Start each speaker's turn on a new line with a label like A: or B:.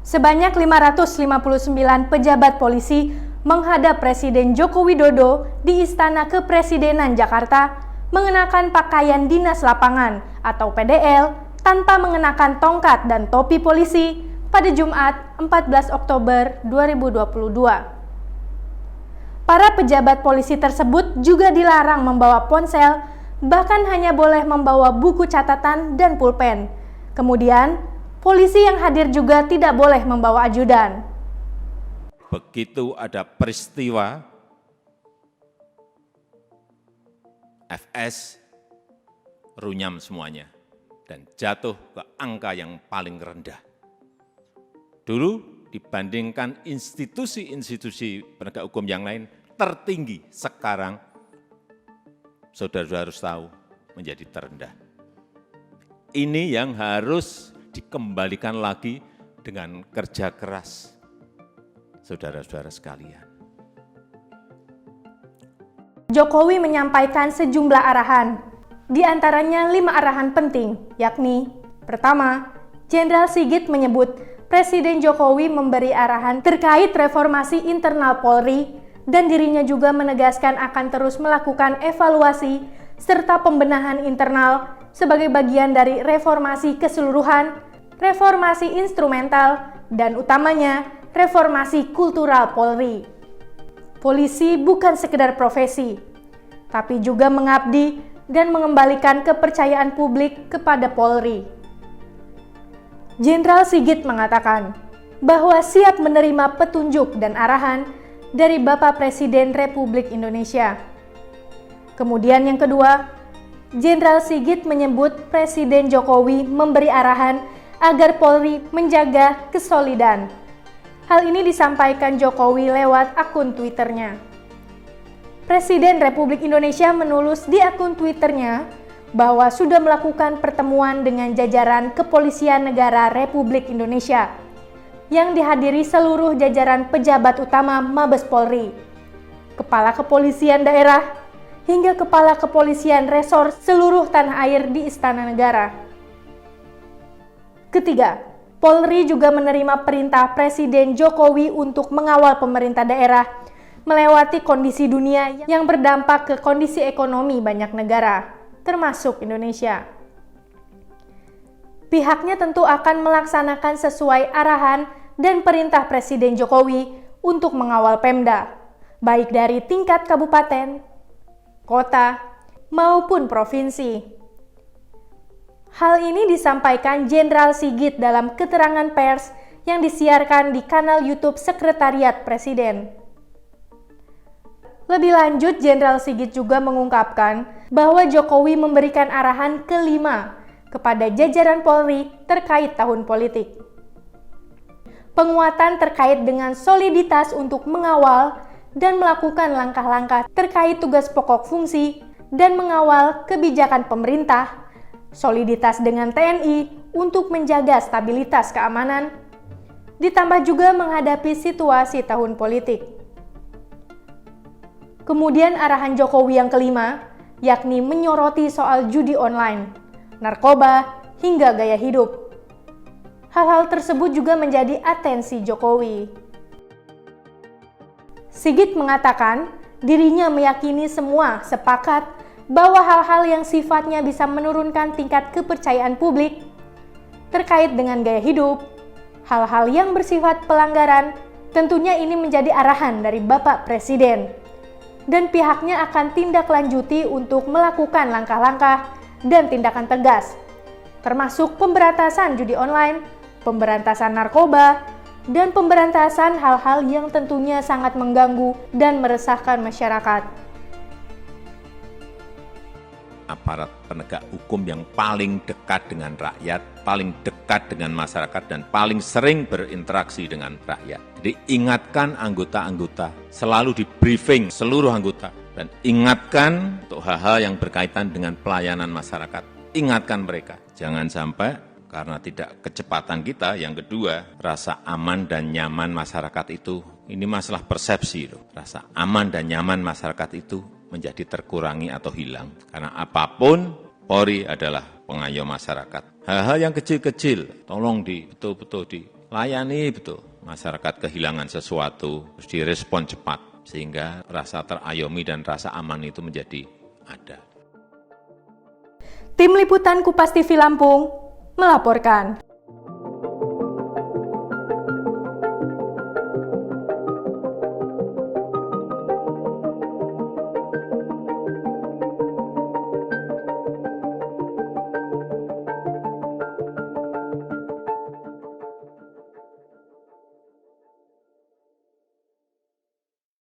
A: Sebanyak 559 pejabat polisi menghadap Presiden Joko Widodo di Istana Kepresidenan Jakarta mengenakan pakaian dinas lapangan atau PDL tanpa mengenakan tongkat dan topi polisi pada Jumat 14 Oktober 2022. Para pejabat polisi tersebut juga dilarang membawa ponsel, bahkan hanya boleh membawa buku catatan dan pulpen. Kemudian, polisi yang hadir juga tidak boleh membawa ajudan.
B: Begitu ada peristiwa FS, runyam semuanya dan jatuh ke angka yang paling rendah. Dulu dibandingkan institusi-institusi penegak hukum yang lain tertinggi, sekarang saudara-saudara harus tahu menjadi terendah. Ini yang harus dikembalikan lagi dengan kerja keras, saudara-saudara sekalian.
A: Jokowi menyampaikan sejumlah arahan, di antaranya 5 arahan penting, yakni: pertama, Jenderal Sigit menyebut Presiden Jokowi memberi arahan terkait reformasi internal Polri dan dirinya juga menegaskan akan terus melakukan evaluasi serta pembenahan internal sebagai bagian dari reformasi keseluruhan, reformasi instrumental, dan utamanya reformasi kultural Polri. Polisi bukan sekedar profesi, tapi juga mengabdi dan mengembalikan kepercayaan publik kepada Polri. Jenderal Sigit mengatakan bahwa siap menerima petunjuk dan arahan dari Bapak Presiden Republik Indonesia. Kemudian yang kedua, Jenderal Sigit menyebut Presiden Jokowi memberi arahan agar Polri menjaga kesolidan. Hal ini disampaikan Jokowi lewat akun Twitternya. Presiden Republik Indonesia menulis di akun Twitternya bahwa sudah melakukan pertemuan dengan jajaran Kepolisian Negara Republik Indonesia yang dihadiri seluruh jajaran pejabat utama Mabes Polri, Kepala Kepolisian Daerah, hingga Kepala Kepolisian Resor seluruh tanah air di Istana Negara. Ketiga, Polri juga menerima perintah Presiden Jokowi untuk mengawal pemerintah daerah melewati kondisi dunia yang berdampak ke kondisi ekonomi banyak negara, termasuk Indonesia. Pihaknya tentu akan melaksanakan sesuai arahan dan perintah Presiden Jokowi untuk mengawal Pemda, baik dari tingkat kabupaten, kota, maupun provinsi. Hal ini disampaikan Jenderal Sigit dalam keterangan pers yang disiarkan di kanal YouTube Sekretariat Presiden. Lebih lanjut, Jenderal Sigit juga mengungkapkan bahwa Jokowi memberikan arahan kelima kepada jajaran Polri terkait tahun politik. Penguatan terkait dengan soliditas untuk mengawal dan melakukan langkah-langkah terkait tugas pokok fungsi dan mengawal kebijakan pemerintah, soliditas dengan TNI untuk menjaga stabilitas keamanan, ditambah juga menghadapi situasi tahun politik. Kemudian arahan Jokowi yang kelima, yakni menyoroti soal judi online, narkoba, hingga gaya hidup. Hal-hal tersebut juga menjadi atensi Jokowi. Sigit mengatakan dirinya meyakini semua sepakat bahwa hal-hal yang sifatnya bisa menurunkan tingkat kepercayaan publik terkait dengan gaya hidup, hal-hal yang bersifat pelanggaran, tentunya ini menjadi arahan dari Bapak Presiden. Dan pihaknya akan tindak lanjuti untuk melakukan langkah-langkah dan tindakan tegas, termasuk pemberantasan judi online, pemberantasan narkoba, dan pemberantasan hal-hal yang tentunya sangat mengganggu dan meresahkan masyarakat.
B: Aparat penegak hukum yang paling dekat dengan rakyat, paling dekat dengan masyarakat, dan paling sering berinteraksi dengan rakyat. Jadi ingatkan anggota-anggota, selalu di briefing seluruh anggota, dan ingatkan untuk hal-hal yang berkaitan dengan pelayanan masyarakat. Ingatkan mereka, jangan sampai karena tidak kecepatan kita, yang kedua, rasa aman dan nyaman masyarakat itu, ini masalah persepsi loh. Rasa aman dan nyaman masyarakat itu menjadi terkurangi atau hilang. Karena apapun, Polri adalah pengayom masyarakat. Hal-hal yang kecil-kecil, tolong betul-betul layani betul. Masyarakat kehilangan sesuatu, harus direspon cepat, sehingga rasa terayomi dan rasa aman itu menjadi ada.
A: Tim Liputan Kupas TV Lampung melaporkan.